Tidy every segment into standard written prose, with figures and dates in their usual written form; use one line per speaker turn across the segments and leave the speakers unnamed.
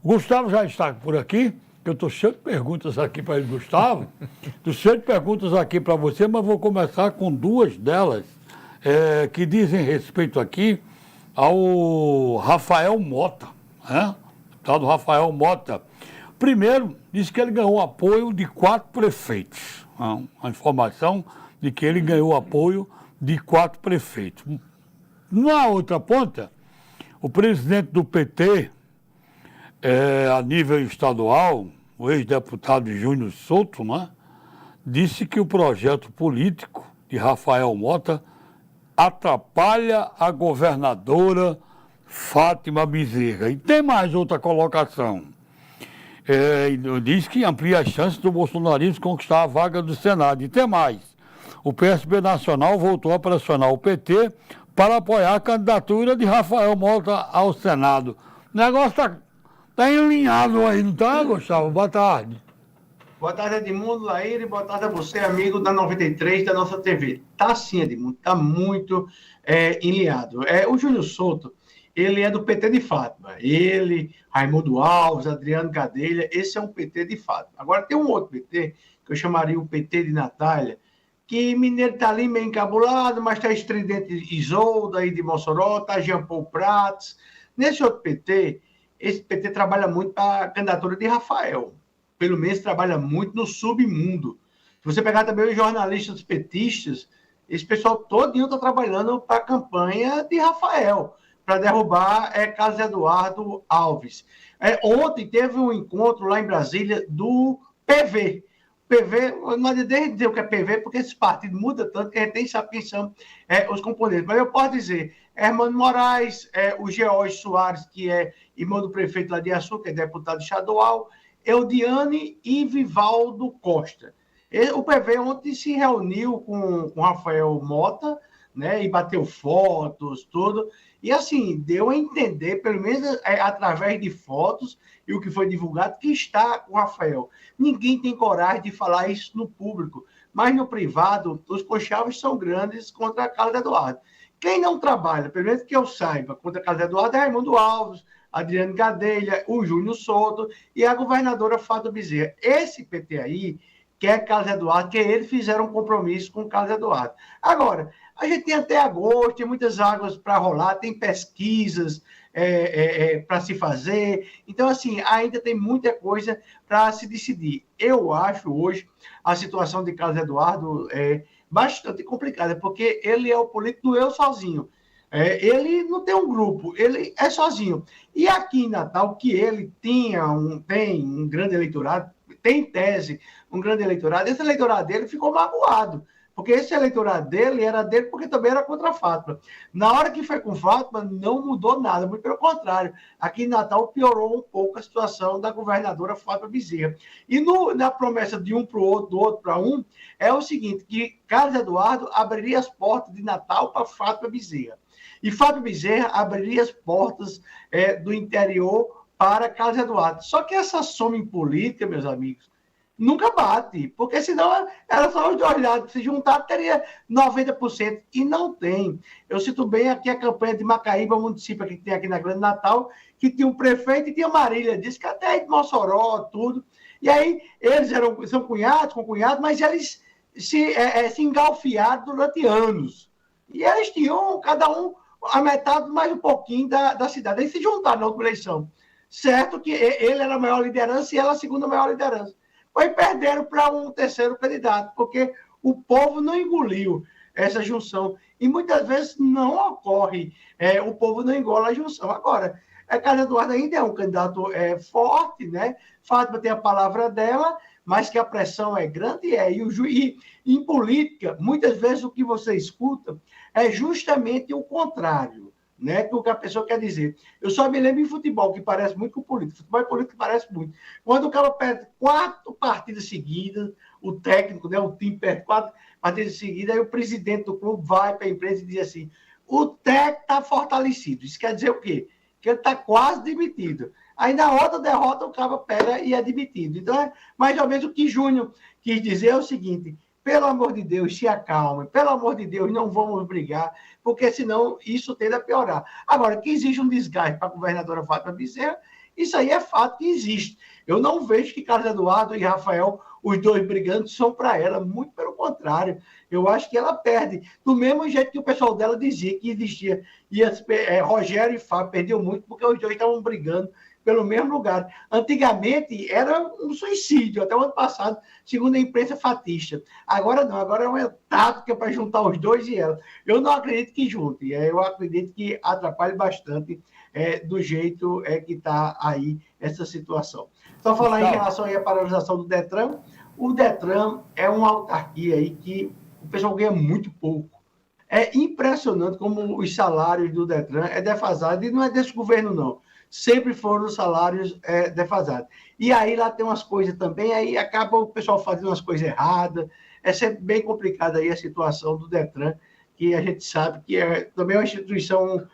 O Gustavo já está por aqui. Eu estou cheio de perguntas aqui para ele, Gustavo. Estou cheio de perguntas aqui para você, mas vou começar com duas delas que dizem respeito aqui ao Rafael Mota, né? O tal do Rafael Mota. Primeiro, diz que ele ganhou apoio de 4 prefeitos. Né? A informação de que ele ganhou apoio de 4 prefeitos. Na outra ponta, o presidente do PT, a nível estadual, o ex-deputado Júnior Souto, né, disse que o projeto político de Rafael Mota atrapalha a governadora Fátima Bezerra. E tem mais outra colocação. Diz que amplia as chances do bolsonarismo conquistar a vaga do Senado. E tem mais. O PSB Nacional voltou a pressionar o PT para apoiar a candidatura de Rafael Mota ao Senado. O negócio está enlinhado aí, não está, Gustavo? Boa tarde.
Boa tarde, Edmundo, Laíra, e boa tarde a você, amigo da 93, da nossa TV. Tá sim, Edmundo, tá muito enlinhado. O Júnior Souto, ele é do PT de Fátima. Ele, Raimundo Alves, Adriano Gadelha, esse é um PT de Fátima. Agora, tem um outro PT, que eu chamaria o PT de Natália, que Mineiro está ali meio encabulado, mas está estridente Isolda aí de Mossoró, está Jean Paul Prats. Nesse outro PT, esse PT trabalha muito para a candidatura de Rafael. Pelo menos trabalha muito no submundo. Se você pegar também os jornalistas petistas, esse pessoal todinho está trabalhando para a campanha de Rafael, para derrubar Carlos Eduardo Alves. Ontem teve um encontro lá em Brasília do PV. PV, não adianta dizer o que é PV, porque esse partido muda tanto que a gente nem sabe quem são os componentes. Mas eu posso dizer, Hermano Moraes, o George Soares, que é irmão do prefeito lá de Açu, que é deputado estadual, Eudiane e Vivaldo Costa. O PV ontem se reuniu com Rafael Mota, né, e bateu fotos, tudo, e assim, deu a entender, pelo menos através de fotos e o que foi divulgado, que está com o Rafael. Ninguém tem coragem de falar isso no público, mas no privado, os conchavos são grandes contra Carlos Eduardo. Quem não trabalha, pelo menos que eu saiba, contra Carlos Eduardo é Raimundo Alves, Adriano Gadelha, o Júnior Souto e a governadora Fátima Bezerra. Esse PT aí quer Carlos Eduardo, que eles fizeram um compromisso com Carlos Eduardo. Agora, a gente tem até agosto, tem muitas águas para rolar, tem pesquisas para se fazer. Então, assim, ainda tem muita coisa para se decidir. Eu acho hoje a situação de Carlos Eduardo bastante complicada, porque ele é o político do eu sozinho. Ele não tem um grupo, ele é sozinho. E aqui em Natal, que ele tem um grande eleitorado, tem em tese um grande eleitorado, esse eleitorado dele ficou magoado, porque esse eleitorado dele era dele porque também era contra a Fátima. Na hora que foi com Fátima, não mudou nada, muito pelo contrário. Aqui em Natal piorou um pouco a situação da governadora Fátima Bezerra. E na promessa de um para o outro, do outro para um, é o seguinte, que Carlos Eduardo abriria as portas de Natal para Fátima Bezerra. E Fátima Bezerra abriria as portas do interior para Carlos Eduardo. Só que essa soma em política, meus amigos, nunca bate, porque senão era só os dois lados, se juntar teria 90%, e não tem. Eu cito bem aqui a campanha de Macaíba, município que tem aqui na Grande Natal, que tinha um prefeito e tinha Marília, disse que até de Mossoró, tudo, e aí eles são cunhados, mas eles se engalfiaram durante anos, e eles tinham, cada um, a metade mais um pouquinho da cidade, aí se juntaram na última eleição, certo que ele era a maior liderança e ela a segunda maior liderança. Aí perderam para um terceiro candidato, porque o povo não engoliu essa junção. E muitas vezes não ocorre, o povo não engola a junção. Agora, Carlos Eduardo ainda é um candidato forte, né? Fátima tem a palavra dela, mas que a pressão é grande, e em política, muitas vezes o que você escuta é justamente o contrário, né? O que a pessoa quer dizer. Eu só me lembro em futebol, que parece muito com política. Futebol e política parece muito. Quando o cara perde 4 partidas seguidas, o técnico, né, o time perde 4 partidas seguidas, aí o presidente do clube vai para a imprensa e diz assim, o técnico está fortalecido. Isso quer dizer o quê? Que ele está quase demitido. Aí na outra derrota o cara pega e é demitido. Então é mais ou menos o que Júnior quis dizer é o seguinte, pelo amor de Deus, se acalme, pelo amor de Deus, não vamos brigar, porque senão isso tende a piorar. Agora, que existe um desgaste para a governadora Fátima Bezerra, Isso aí é fato que existe. Eu não vejo que Carlos Eduardo e Rafael, os dois brigantes, são para ela. Muito pelo contrário. Eu acho que ela perde. Do mesmo jeito que o pessoal dela dizia que existia. Rogério e Fábio perdiam muito porque os dois estavam brigando pelo mesmo lugar. Antigamente era um suicídio, até o ano passado, segundo a imprensa fatista. Agora não, agora é uma tática para juntar os dois e ela. Eu não acredito que junte, eu acredito que atrapalhe bastante do jeito que está aí essa situação. Só falar em relação aí à paralisação do Detran, o Detran é uma autarquia aí que o pessoal ganha muito pouco. É impressionante como os salários do Detran é defasado, e não é desse governo, não. Sempre foram os salários defasados. E aí lá tem umas coisas também, aí acaba o pessoal fazendo umas coisas erradas. É sempre bem complicada aí a situação do Detran, que a gente sabe que também é uma instituição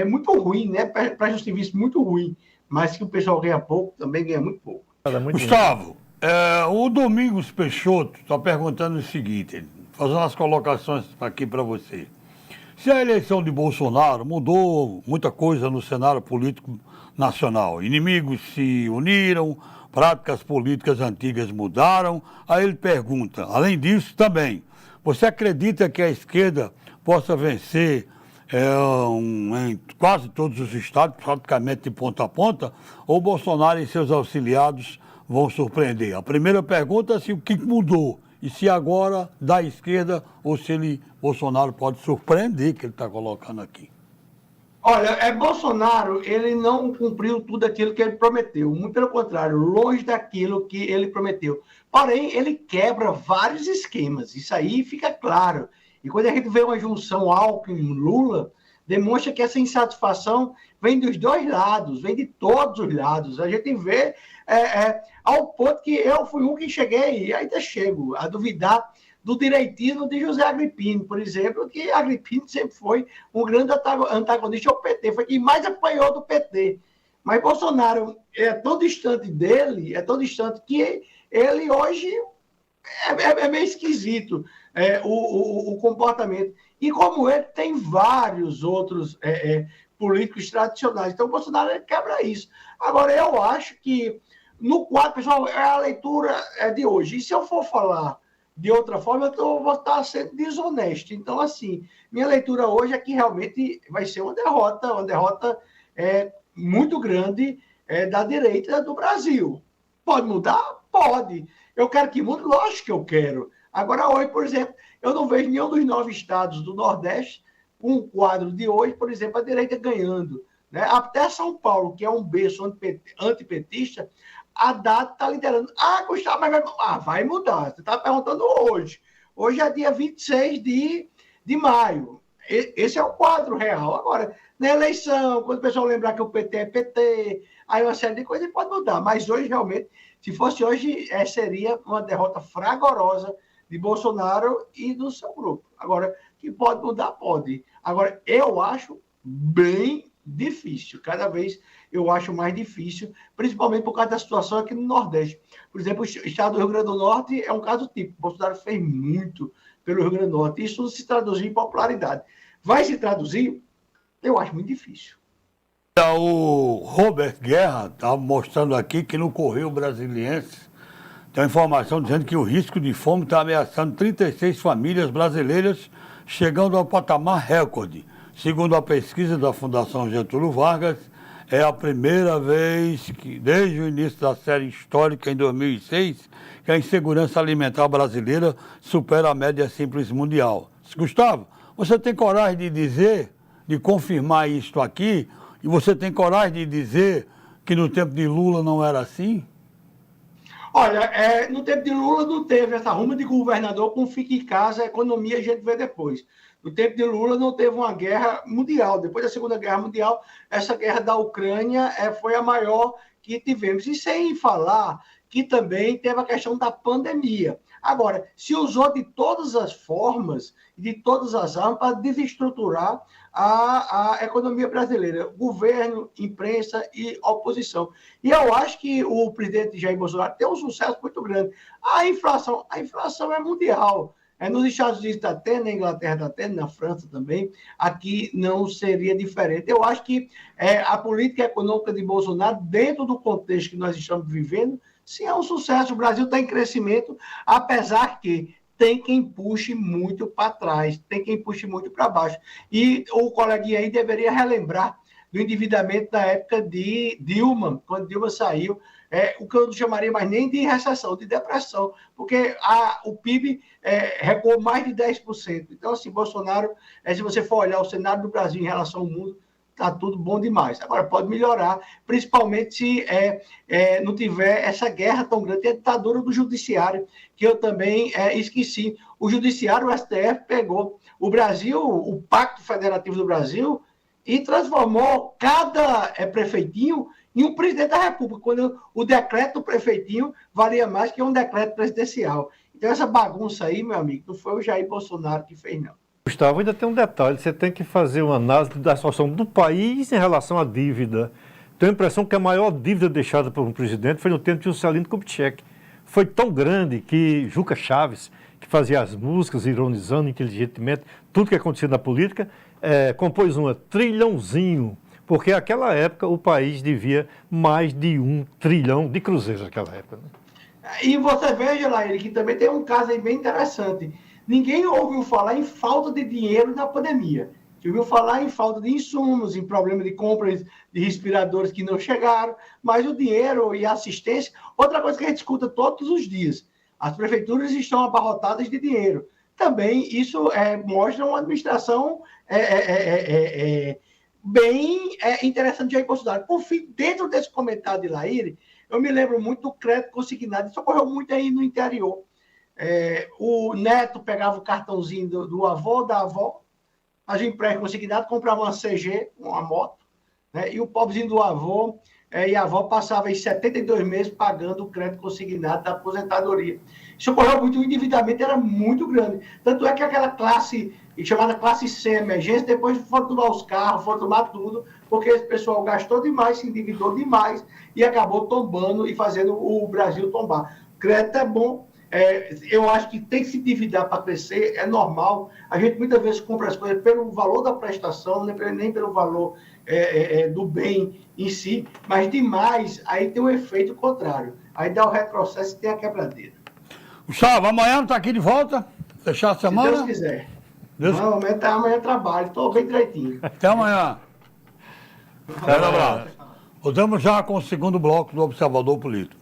muito ruim, né? Presta um serviço muito ruim, mas que o pessoal ganha pouco, também ganha muito pouco.
Gustavo, o Domingos Peixoto está perguntando o seguinte, fazendo umas colocações aqui para você. Se a eleição de Bolsonaro mudou muita coisa no cenário político nacional, inimigos se uniram, práticas políticas antigas mudaram, aí ele pergunta, além disso também, você acredita que a esquerda possa vencer em quase todos os estados, praticamente de ponta a ponta, ou Bolsonaro e seus auxiliados vão surpreender? A primeira pergunta é se o que mudou, e se agora da esquerda, ou se Bolsonaro pode surpreender, que ele está colocando aqui.
Olha, Bolsonaro, ele não cumpriu tudo aquilo que ele prometeu. Muito pelo contrário, longe daquilo que ele prometeu. Porém, ele quebra vários esquemas. Isso aí fica claro. E quando a gente vê uma junção Alckmin-Lula, demonstra que essa insatisfação vem dos dois lados, vem de todos os lados. A gente vê ao ponto que eu fui um que cheguei, e ainda chego, a duvidar do direitismo de José Agripino, por exemplo, que Agripino sempre foi um grande antagonista ao PT, foi quem mais apanhou do PT. Mas Bolsonaro é tão distante dele, é tão distante que ele hoje é meio esquisito o comportamento. E como ele, tem vários outros políticos tradicionais. Então, o Bolsonaro quebra isso. Agora, eu acho que no quadro, pessoal, é a leitura de hoje. E se eu for falar de outra forma, eu vou estar sendo desonesto. Então, assim, minha leitura hoje é que realmente vai ser uma derrota muito grande da direita do Brasil. Pode mudar? Pode. Eu quero que mude? Lógico que eu quero. Agora, hoje, por exemplo, eu não vejo nenhum dos 9 estados do Nordeste, com o quadro de hoje, por exemplo, a direita ganhando. Né? Até São Paulo, que é um berço antipetista, a Haddad está liderando. Gustavo, mas vai mudar. Você está perguntando hoje. Hoje é dia 26 de maio. Esse é o quadro real. Agora, na eleição, quando o pessoal lembrar que o PT é PT, aí uma série de coisas pode mudar. Mas hoje, realmente, se fosse hoje, seria uma derrota fragorosa de Bolsonaro e do seu grupo. Agora, que pode mudar, pode. Agora, eu acho bem difícil. Cada vez eu acho mais difícil, principalmente por causa da situação aqui no Nordeste. Por exemplo, o estado do Rio Grande do Norte é um caso típico. Bolsonaro fez muito pelo Rio Grande do Norte. Isso se traduziu em popularidade. Vai se traduzir? Eu acho muito difícil.
O Robert Guerra estava mostrando aqui que no Correio Brasiliense tem uma informação dizendo que o risco de fome está ameaçando 36 famílias brasileiras, chegando ao patamar recorde. Segundo a pesquisa da Fundação Getúlio Vargas, é a primeira vez que, desde o início da série histórica, em 2006, que a insegurança alimentar brasileira supera a média simples mundial. Gustavo, você tem coragem de dizer, de confirmar isto aqui, e você tem coragem de dizer que no tempo de Lula não era assim?
Olha, no tempo de Lula não teve essa ruma de governador com fique em casa, a economia a gente vê depois. No tempo de Lula não teve uma guerra mundial. Depois da Segunda Guerra Mundial, essa guerra da Ucrânia foi a maior que tivemos. E sem falar que também teve a questão da pandemia. Agora, se usou de todas as formas, de todas as armas, para desestruturar a economia brasileira, governo, imprensa e oposição. E eu acho que o presidente Jair Bolsonaro tem um sucesso muito grande. A inflação é mundial. Nos Estados Unidos está tendo, na Inglaterra está tendo, na França também, aqui não seria diferente. Eu acho que a política econômica de Bolsonaro, dentro do contexto que nós estamos vivendo, sim, é um sucesso. O Brasil está em crescimento, apesar que tem quem puxe muito para trás, tem quem puxe muito para baixo. E o coleguinha aí deveria relembrar do endividamento da época de Dilma, quando Dilma saiu, o que eu não chamaria mais nem de recessão, de depressão, porque o PIB recuou mais de 10%. Então, assim, Bolsonaro, se você for olhar o cenário do Brasil em relação ao mundo, está tudo bom demais. Agora, pode melhorar, principalmente se não tiver essa guerra tão grande, a ditadura do judiciário, que eu também esqueci. O judiciário, o STF, pegou o Brasil, o Pacto Federativo do Brasil, e transformou cada prefeitinho em um presidente da República, quando o decreto do prefeitinho valia mais que um decreto presidencial. Então, essa bagunça aí, meu amigo, não foi o Jair Bolsonaro que fez, não.
Gustavo, ainda tem um detalhe, você tem que fazer uma análise da situação do país em relação à dívida. Tenho a impressão que a maior dívida deixada por um presidente foi no tempo de Juscelino Kubitschek. Foi tão grande que Juca Chaves, que fazia as músicas, ironizando inteligentemente tudo que acontecia na política, compôs uma trilhãozinho, porque naquela época o país devia mais de 1 trilhão de cruzeiros naquela época. Né?
E você veja, Laíra, que também tem um caso aí bem interessante. Ninguém ouviu falar em falta de dinheiro na pandemia. Ouviu falar em falta de insumos, em problema de compras de respiradores que não chegaram, mas o dinheiro e a assistência... Outra coisa que a gente escuta todos os dias, as prefeituras estão abarrotadas de dinheiro. Também isso mostra uma administração bem interessante de Jair Bolsonaro. Por fim, dentro desse comentário de Laíre, eu me lembro muito do crédito consignado. Isso ocorreu muito aí no interior. O neto pegava o cartãozinho do avô, da avó, fazia um empréstimo consignado, comprava uma CG, uma moto, né? E o pobrezinho do avô e a avó passava aí 72 meses pagando o crédito consignado da aposentadoria. Isso ocorreu muito, o endividamento era muito grande. Tanto é que aquela classe, chamada classe C, emergência, depois foram tomar os carros, foram tomar tudo, porque esse pessoal gastou demais, se endividou demais e acabou tombando e fazendo o Brasil tombar. Crédito é bom. Eu acho que tem que se endividar para crescer, é normal. A gente muitas vezes compra as coisas pelo valor da prestação, nem pelo valor do bem em si, mas demais, aí tem um efeito contrário. Aí dá o retrocesso e tem a quebradeira.
Gustavo, amanhã não está aqui de volta? Fechar a semana?
Se Deus quiser. Amanhã eu trabalho, estou bem direitinho.
Até amanhã. Um abraço. Voltamos já com o segundo bloco do Observador Político.